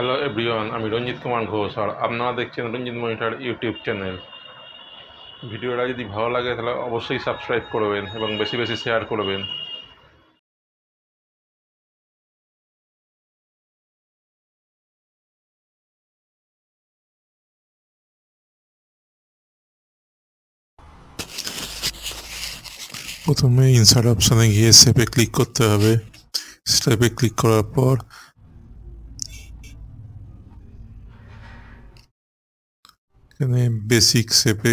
Hello everyone, আমি রঞ্জিত কুমার ঘোষ আর আপনারা দেখছেন রঞ্জিত মনিটর ইউটিউব চ্যানেল। ভিডিওটা যদি ভালো লাগে তাহলে অবশ্যই সাবস্ক্রাইব করবেন এবং বেশি বেশি শেয়ার করবেন। প্রথমে ইনসার্ট অপশানে গিয়ে শেপে ক্লিক করতে হবে। শেপে ক্লিক করার পর এখানে বেসিক শেপে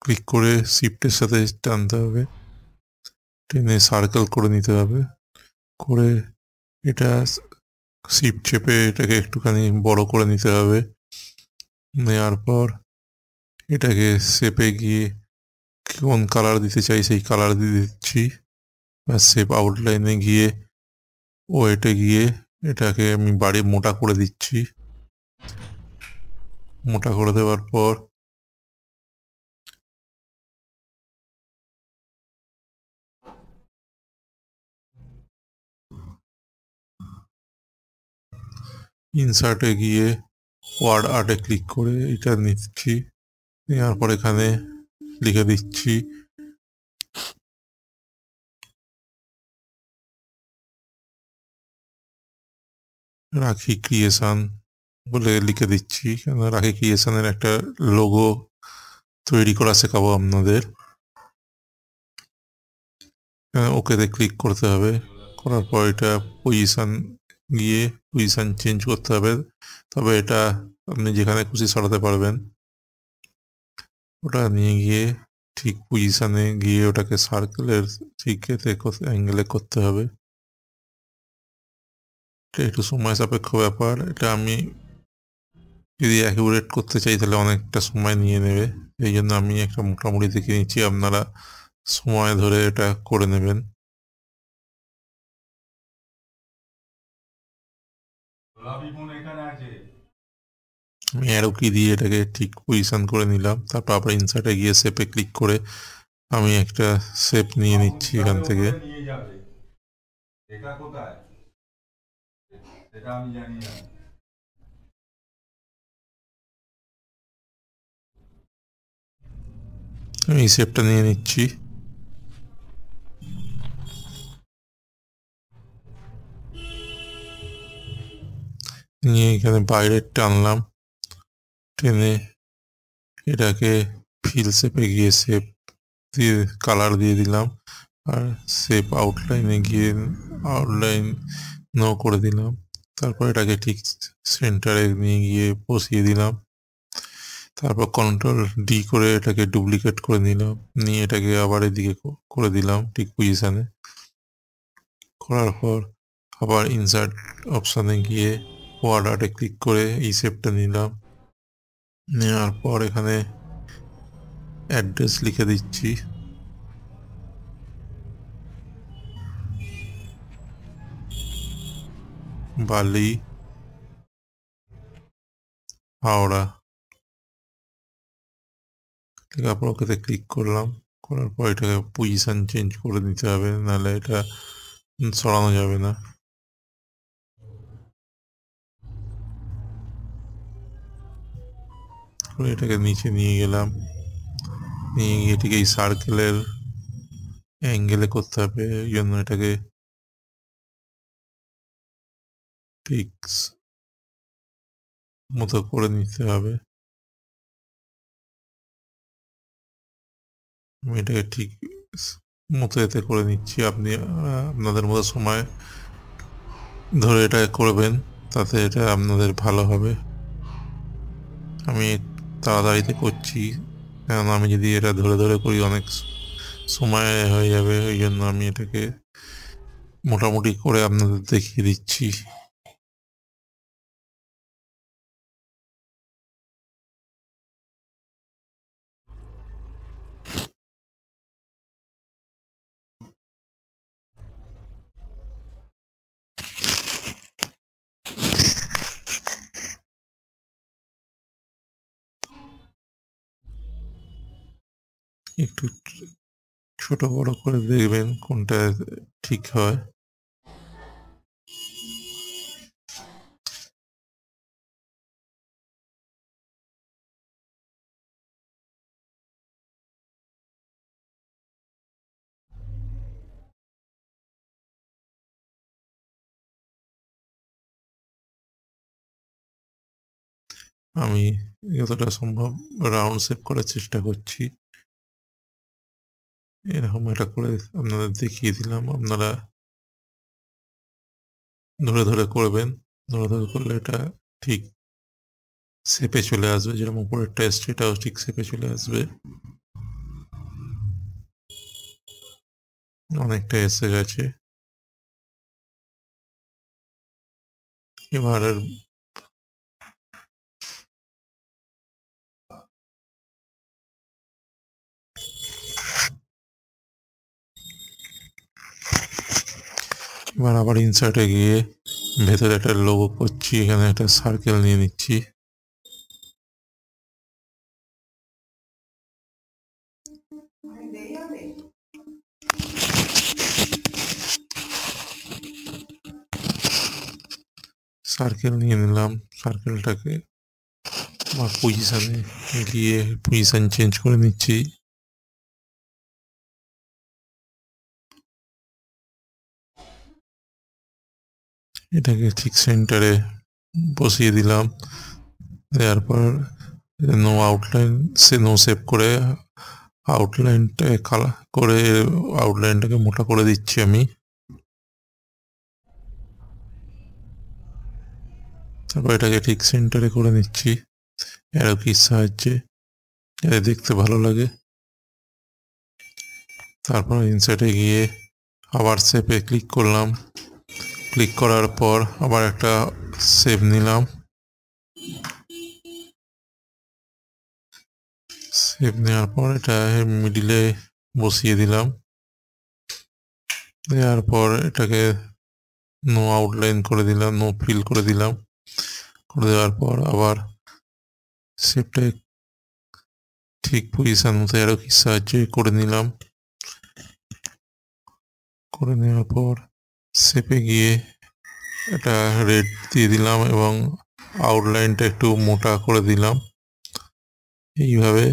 ক্লিক করে শিফটের সাথে টানতে হবে, টেনে সার্কেল করে নিতে হবে। করে এটা শিফট চেপে এটাকে একটুখানি বড় করে নিতে হবে। নেওয়ার পর এটাকে শেপে গিয়ে কোন কালার দিতে চাই সেই কালার দিয়ে দিচ্ছি। বা শেপ আউটলাইনে গিয়ে ওয়েটে গিয়ে এটাকে আমি বাড়ি মোটা করে দিচ্ছি। মোটা করে দেওয়ার পর ইনসার্টে গিয়ে ওয়ার্ড আর্টে ক্লিক করে এটা নিচ্ছি। নেওয়ার পর এখানে লিখে দিচ্ছি রাখি ক্রিয়েশন বলে লিখে দিচ্ছি। রাখি ক্রিয়েশনের একটা লোগো তৈরি করা শেখাবো আপনাদের। ওকেতে ক্লিক করতে হবে। করার পর এটা পজিশন গিয়ে পজিশন চেঞ্জ করতে হবে, তবে এটা আপনি যেখানে খুশি সরাতে পারবেন। ওটা নিয়ে গিয়ে ঠিক পজিশনে গিয়ে ওটাকে সার্কেলের ঠিক অ্যাঙ্গেলে করতে হবে। এটা একটু সময় সাপেক্ষ ব্যাপার। এটা আমি যদি অ্যাকুরেট করতে চাই তাহলে অনেকটা সময় নিয়ে নেবে, এই জন্য আমি একটা মোটামুটি দেখে নিচ্ছি, আপনারা সময় ধরে এটা করে নেবেন। আমি অ্যারো কি দিয়ে এটাকে ঠিক পজিশন করে নিলাম। তারপর আবার ইনসার্টে গিয়ে শেপে ক্লিক করে আমি একটা শেপ নিয়ে নিচ্ছি এখান থেকে। আমি এই শেপটা নিয়ে নিচ্ছি। নিয়ে এখানে বাইরে টানলাম, টেনে এটাকে ফিল শেপে গিয়ে শেপ দিয়ে কালার দিয়ে দিলাম। আর শেপ আউটলাইনে গিয়ে আউটলাইন নো করে দিলাম। তারপর এটাকে ঠিক সেন্টারে নিয়ে গিয়ে বসিয়ে দিলাম। তারপর কন্ট্রোল ডি করে এটাকে ডুপ্লিকেট করে নিলাম, নিয়ে এটাকে আবার এদিকে করে দিলাম ঠিক পজিশানে। করার পর আবার ইনসার্ট অপশানে গিয়ে ওয়ার্ড আর্টে ক্লিক করে এই শেপটা নিলাম। নেওয়ার পর এখানে অ্যাড্রেস লিখে দিচ্ছি। বালি, হাওড়া। তারপর ওকে ক্লিক করলাম। করার পর এটাকে পজিশন চেঞ্জ করে নিতে হবে, নাহলে এটা সরানো যাবে না। এটাকে নিচে নিয়ে গেলাম, নিয়ে গিয়ে ঠিক এই সার্কেলের অ্যাঙ্গেলে করতে হবে, ওই জন্য এটাকে ঠিক মতো করে নিতে হবে। আমি এটাকে ঠিক মতো এতে করে নিচ্ছি। আপনি আপনাদের মতো সময় ধরে এটা করবেন, তাতে এটা আপনাদের ভালো হবে। আমি তাড়াতাড়িতে করছি, কারণ আমি যদি এটা ধরে ধরে করি অনেক সময় হয়ে যাবে, ওই জন্য আমি এটাকে মোটামুটি করে আপনাদের দেখিয়ে দিচ্ছি। একটু ছোট বড় করে দেখবেন কোনটা ঠিক হয়। আমি যতটা সম্ভব রাউন্ড শেপ করার চেষ্টা করছি। এরকম এটা করে আপনাদের দেখিয়ে দিলাম, আপনারা ধরে ধরে করবেন। ধরে ধরে করলে এটা ঠিক শেপে চলে আসবে, যেরকম উপরের টেস্ট এটাও ঠিক শেপে চলে আসবে। অনেকটা এসে গেছে। এবার আবার ইনসার্টে গিয়ে ভেতরে একটা লোগো করছি, এখানে একটা সার্কেল নিয়ে নিচ্ছি। সার্কেল নিয়ে নিলাম, সার্কেলটাকে আমার পজিশনে গিয়ে পজিশন চেঞ্জ করে নিচ্ছি। এটাকে ঠিক সেন্টারে বসিয়ে দিলাম। দেওয়ার পর নো আউটলাইন নো সেভ করে আউটলাইনটা কালার করে আউটলাইনটাকে মোটা করে দিচ্ছি আমি। তারপর এটাকে ঠিক সেন্টারে করে নিচ্ছি অ্যারো কির সাহায্যে, যাতে দেখতে ভালো লাগে। তারপর ইনসার্টে গিয়ে আবার শেপে ক্লিক করলাম। ক্লিক করার পর আবার একটা শেপ নিলাম, শেপ নেওয়ার পর এটা মিডিলে বসিয়ে দিলাম। দেওয়ার পর এটাকে নো আউটলাইন করে দিলাম, নো ফিল করে দিলাম। করে দেওয়ার পর আবার শেপটা ঠিক পজিশন মতো আরো কি সাহায্যে করে নিলাম। করে নেওয়ার পর শেপে গিয়ে এটা রেড দিয়ে দিলাম এবং আউটলাইনটা একটু মোটা করে দিলাম। এইভাবে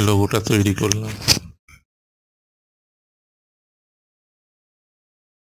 লোগোটা তৈরি করলাম।